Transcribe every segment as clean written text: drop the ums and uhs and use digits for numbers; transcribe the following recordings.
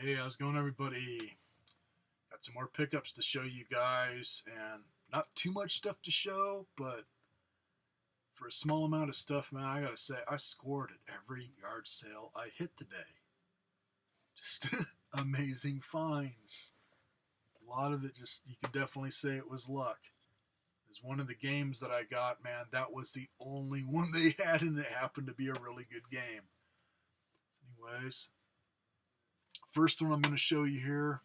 Hey, how's it going, everybody? Got some more pickups to show you guys, and not too much stuff to show, but for a small amount of stuff, man, I gotta say, I scored at every yard sale I hit today. Just amazing finds. A lot of it just, you can definitely say it was luck. As one of the games that I got, man, that was the only one they had, and it happened to be a really good game. So anyways, first one I'm going to show you here,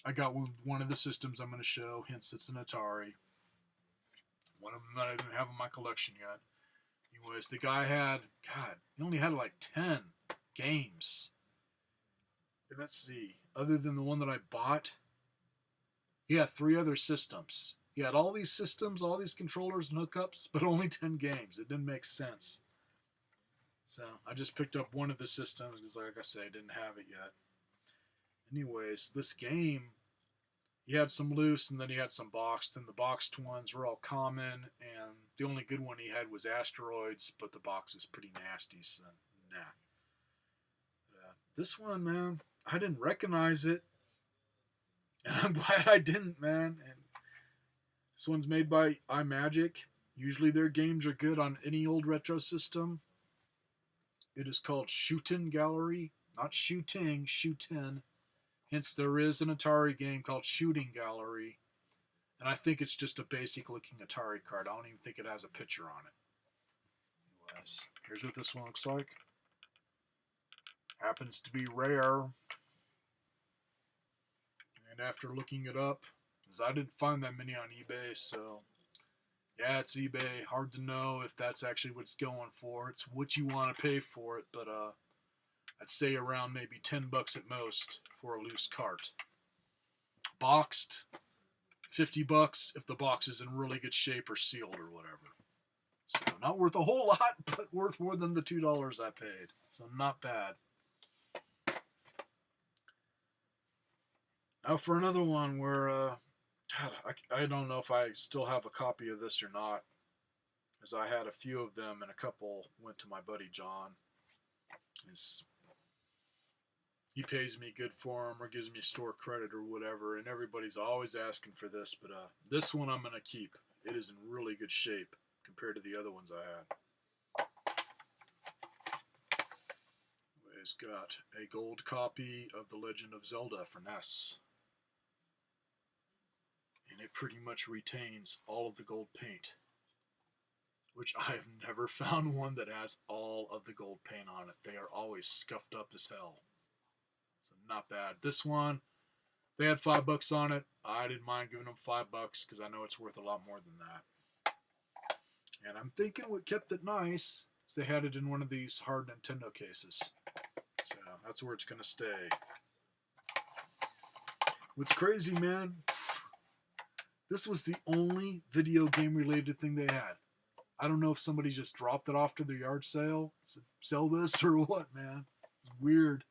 I got one of the systems I'm going to show, hence it's an Atari. One of them that I didn't have in my collection yet. Anyways, the guy had, God, he only had like 10 games. And let's see, other than the one that I bought, he had 3 other systems. He had all these systems, all these controllers and hookups, but only 10 games. It didn't make sense. So I just picked up one of the systems because, like I say, I didn't have it yet. Anyways, this game, he had some loose and then he had some boxed, and the boxed ones were all common, and the only good one he had was Asteroids, but the box was pretty nasty, so nah. This one, man, I didn't recognize it, and I'm glad I didn't, man. And this one's made by iMagic. Usually their games are good on any old retro system. It is called Shootin' Gallery, not shooting, shootin'. Hence, there is an Atari game called Shooting Gallery, and I think it's just a basic looking Atari card. I don't even think it has a picture on it. Anyways, here's what this one looks like. Happens to be rare. And after looking it up, because I didn't find that many on eBay, so yeah, it's eBay. Hard to know if that's actually what it's going for. It's what you want to pay for it, but I'd say around maybe $10 at most for a loose cart. Boxed, $50 if the box is in really good shape or sealed or whatever. So not worth a whole lot, but worth more than the $2 I paid. So not bad. Now for another one where, God, I don't know if I still have a copy of this or not, as I had a few of them and a couple went to my buddy John. He pays me good for them or gives me store credit or whatever, and everybody's always asking for this, but this one I'm going to keep. It is in really good shape compared to the other ones I had. It's got a gold copy of The Legend of Zelda for NES, and it pretty much retains all of the gold paint, which I've never found one that has all of the gold paint on it. They are always scuffed up as hell. So not bad. This one, they had $5 on it. I didn't mind giving them $5 because I know it's worth a lot more than that. And I'm thinking what kept it nice is they had it in one of these hard Nintendo cases. So that's where it's going to stay. What's crazy, man, this was the only video game related thing they had. I don't know if somebody just dropped it off to their yard sale, said, sell this or what, man. It's weird.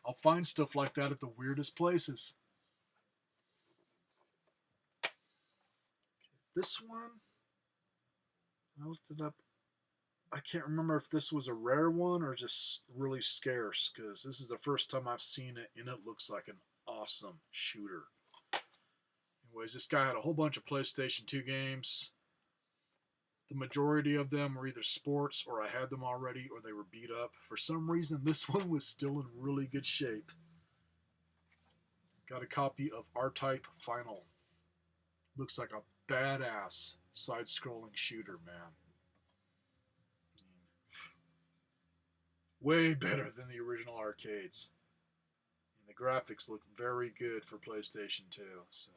I'll find stuff like that at the weirdest places. This one, I looked it up. I can't remember if this was a rare one or just really scarce, because this is the first time I've seen it, and it looks like an awesome shooter. Anyways, this guy had a whole bunch of PlayStation 2 games. The majority of them were either sports, or I had them already, or they were beat up. For some reason, this one was still in really good shape. Got a copy of R-Type Final. Looks like a badass side-scrolling shooter, man. Way better than the original arcades. And the graphics look very good for PlayStation 2, so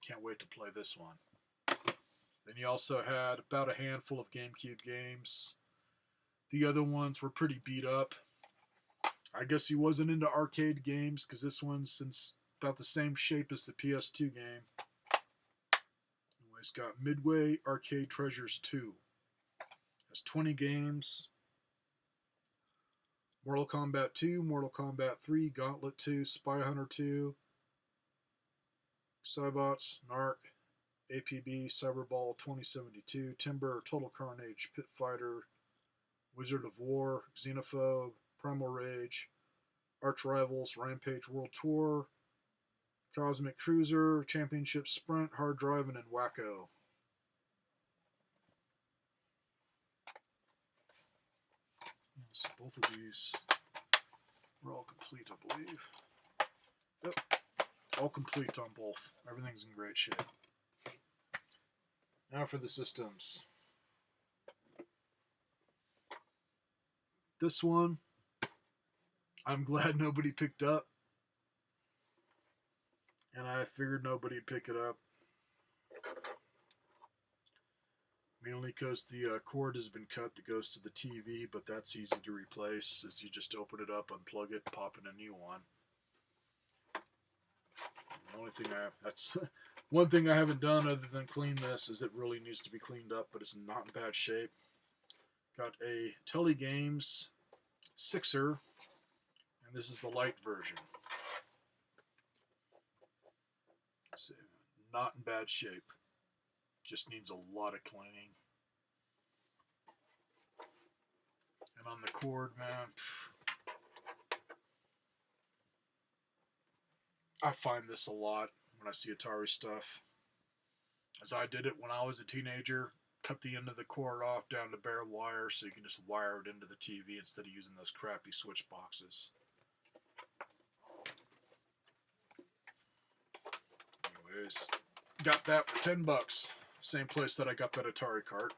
can't wait to play this one. Then you also had about a handful of GameCube games. The other ones were pretty beat up. I guess he wasn't into arcade games because this one's since about the same shape as the PS2 game. It's got Midway Arcade Treasures 2. Has 20 games. Mortal Kombat 2, Mortal Kombat 3, Gauntlet 2, Spy Hunter 2, Cybots, Narc, APB, Cyberball 2072, Timber, Total Carnage, Pit Fighter, Wizard of War, Xenophobe, Primal Rage, Arch Rivals, Rampage World Tour, Cosmic Cruiser, Championship Sprint, Hard Driving, and Wacko. Yes, both of these are all complete, I believe. Yep, all complete on both. Everything's in great shape. Now for the systems. This one, I'm glad nobody picked up. And I figured nobody'd pick it up. Mainly because the cord has been cut that goes to the TV, but that's easy to replace as you just open it up, unplug it, pop in a new one. The only thing that's one thing I haven't done other than clean this is it really needs to be cleaned up, but it's not in bad shape. Got a Telegames 6er, and this is the light version. So, not in bad shape. Just needs a lot of cleaning. And on the cord, man, I find this a lot when I see Atari stuff. As I did it when I was a teenager, cut the end of the cord off down to bare wire so you can just wire it into the TV instead of using those crappy switch boxes. Anyways, got that for $10. Same place that I got that Atari cart.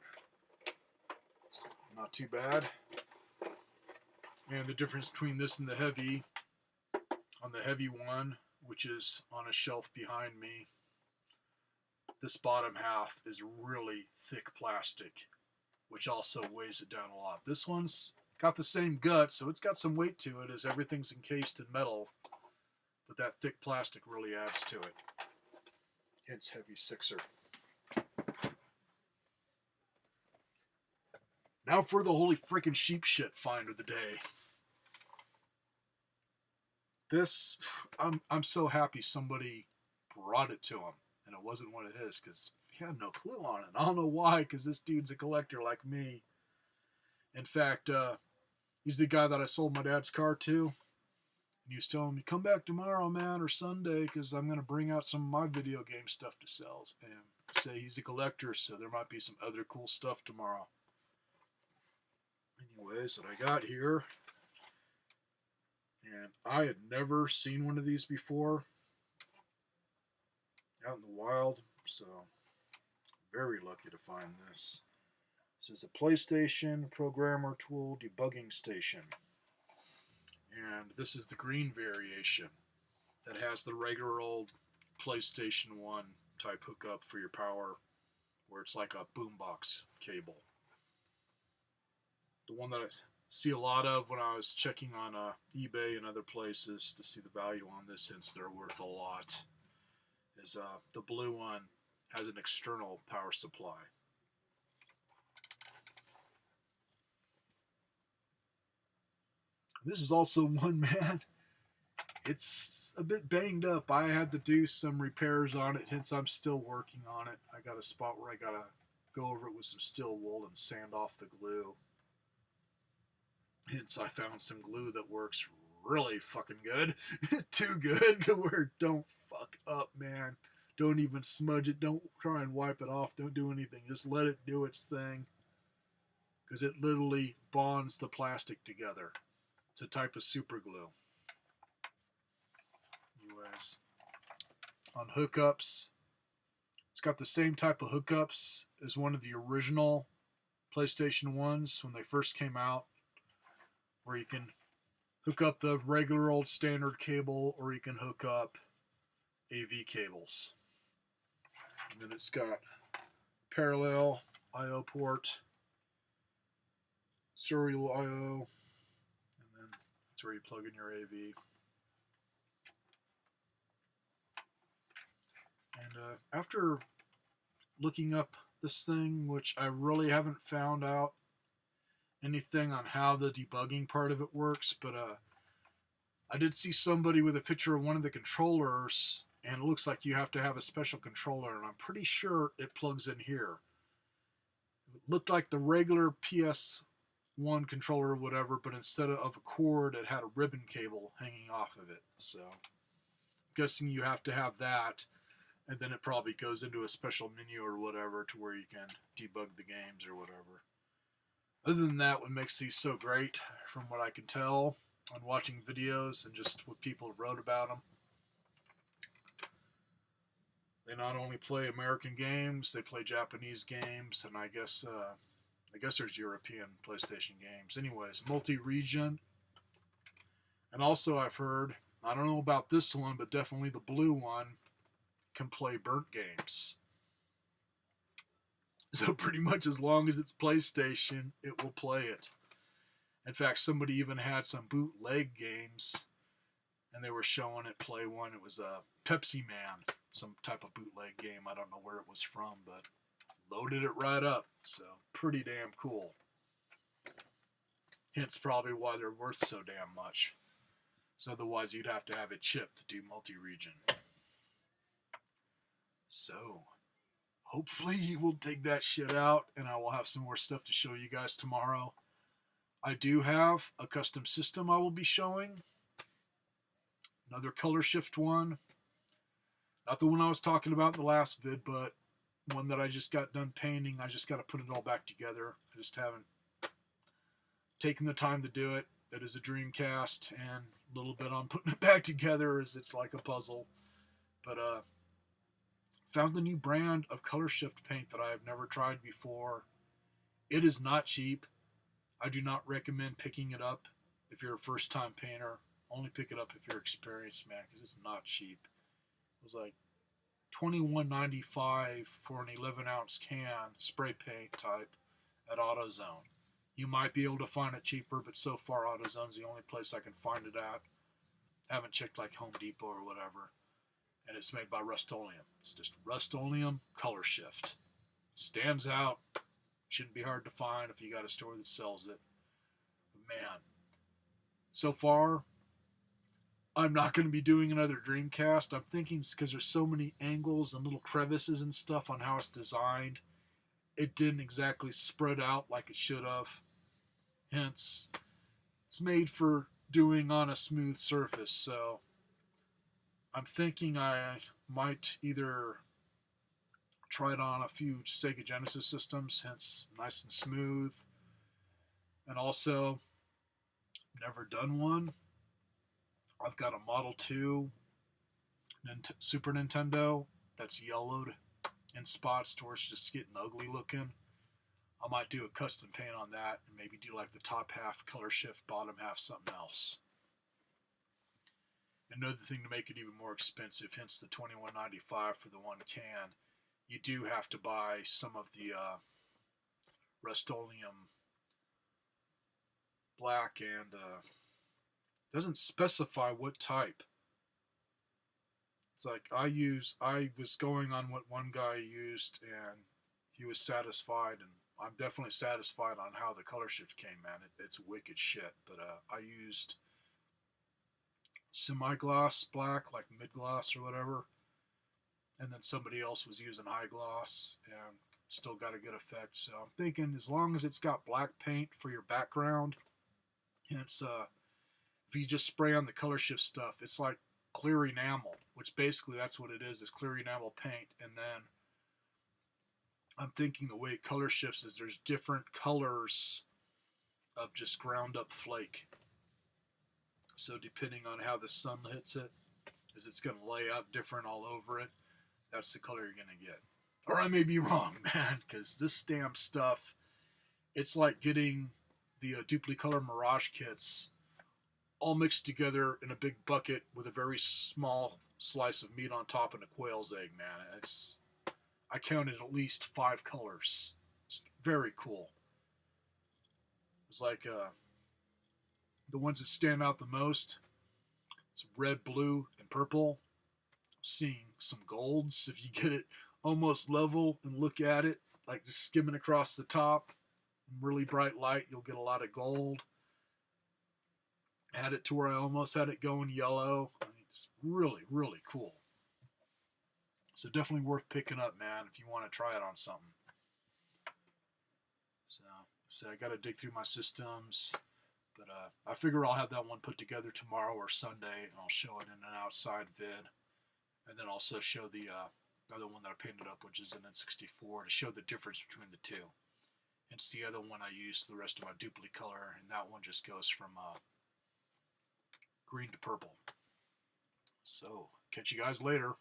So, not too bad. And the difference between this and the heavy, on the heavy one, which is on a shelf behind me, this bottom half is really thick plastic, which also weighs it down a lot. This one's got the same gut, so it's got some weight to it as everything's encased in metal, but that thick plastic really adds to it. Hence heavy 6er. Now for the holy freaking sheep shit find of the day. This, I'm so happy somebody brought it to him, and it wasn't one of his, because he had no clue on it. I don't know why, because this dude's a collector like me. In fact, he's the guy that I sold my dad's car to. And he was telling me, come back tomorrow, man, or Sunday, because I'm going to bring out some of my video game stuff to sell. And say he's a collector, so there might be some other cool stuff tomorrow. Anyways, that I got here. And I had never seen one of these before out in the wild, so very lucky to find this. This is a PlayStation Programmer Tool Debugging Station. And this is the green variation that has the regular old PlayStation 1 type hookup for your power, where it's like a boombox cable. The one that I see a lot of when I was checking on eBay and other places to see the value on this, since they're worth a lot, is the blue one has an external power supply. This is also one, man, it's a bit banged up. I had to do some repairs on it, hence I'm still working on it. I got a spot where I gotta go over it with some steel wool and sand off the glue. Hence, I found some glue that works really fucking good. Too good to where it don't fuck up, man. Don't even smudge it. Don't try and wipe it off. Don't do anything. Just let it do its thing. Because it literally bonds the plastic together. It's a type of super glue. US. On hookups, it's got the same type of hookups as one of the original PlayStation 1s when they first came out, where you can hook up the regular old standard cable, or you can hook up AV cables. And then it's got parallel I/O port, serial I/O, and then that's where you plug in your AV. And after looking up this thing, which I really haven't found out anything on how the debugging part of it works, but I did see somebody with a picture of one of the controllers, and it looks like you have to have a special controller, and I'm pretty sure it plugs in here. It looked like the regular PS one controller or whatever, but instead of a cord, it had a ribbon cable hanging off of it. So I'm guessing you have to have that, and then it probably goes into a special menu or whatever to where you can debug the games or whatever. Other than that, what makes these so great, from what I can tell on watching videos and just what people have wrote about them, they not only play American games, they play Japanese games, and I guess there's European PlayStation games. Anyways, multi-region, and also I've heard, I don't know about this one, but definitely the blue one can play burnt games. So pretty much as long as it's PlayStation, it will play it. In fact, somebody even had some bootleg games, and they were showing it play one. It was a Pepsi Man, some type of bootleg game. I don't know where it was from, but loaded it right up. So pretty damn cool. Hence probably why they're worth so damn much. So otherwise you'd have to have it chipped to do multi-region. So hopefully we'll take that shit out, and I will have some more stuff to show you guys tomorrow. I do have a custom system I will be showing. Another color shift one. Not the one I was talking about in the last vid, but one that I just got done painting. I just got to put it all back together. I just haven't taken the time to do it. It is a Dreamcast, and a little bit on putting it back together as it's like a puzzle. But found a new brand of color shift paint that I have never tried before. It is not cheap. I do not recommend picking it up if you're a first-time painter. Only pick it up if you're experienced, man, because it's not cheap. It was like $21.95 for an 11-ounce can, spray paint type, at AutoZone. You might be able to find it cheaper, but so far AutoZone's the only place I can find it at. I haven't checked like Home Depot or whatever. And it's made by Rust-Oleum. It's just Rust-Oleum Color Shift. Stands out. Shouldn't be hard to find if you got a store that sells it. But man, so far, I'm not going to be doing another Dreamcast. I'm thinking because there's so many angles and little crevices and stuff on how it's designed, it didn't exactly spread out like it should have. Hence, it's made for doing on a smooth surface. So I'm thinking I might either try it on a few Sega Genesis systems, hence nice and smooth. And also, never done one. I've got a Model 2 Super Nintendo that's yellowed in spots to where it's just getting ugly looking. I might do a custom paint on that and maybe do like the top half color shift, bottom half something else. Another thing to make it even more expensive, hence the $21.95 for the one can, you do have to buy some of the Rust-Oleum black, and doesn't specify what type. It's like I was going on what one guy used, and he was satisfied, and I'm definitely satisfied on how the color shift came, man. It's wicked shit. But I used semi-gloss black, like mid-gloss or whatever, and then somebody else was using high gloss, and still got a good effect. So I'm thinking as long as it's got black paint for your background, and it's if you just spray on the color shift stuff, it's like clear enamel, which basically that's what it is clear enamel paint. And then I'm thinking the way it color shifts is there's different colors of just ground up flake. So depending on how the sun hits it, is it's going to lay out different all over it. That's the color you're going to get. Or I may be wrong, man, because this stamp stuff, it's like getting the Duplicolor Mirage kits all mixed together in a big bucket with a very small slice of meat on top and a quail's egg, man. I counted at least 5 colors. It's very cool. It's like the ones that stand out the most. It's red, blue, and purple. Seeing some golds. If you get it almost level and look at it, like just skimming across the top, really bright light, you'll get a lot of gold. Had it to where I almost had it going yellow. I mean, it's really, really cool. So definitely worth picking up, man, if you want to try it on something. So So I got to dig through my systems. But I figure I'll have that one put together tomorrow or Sunday, and I'll show it in an outside vid. And then also show the other one that I painted up, which is an N64, to show the difference between the two. It's the other one I use the rest of my duplicate color, and that one just goes from green to purple. So, catch you guys later.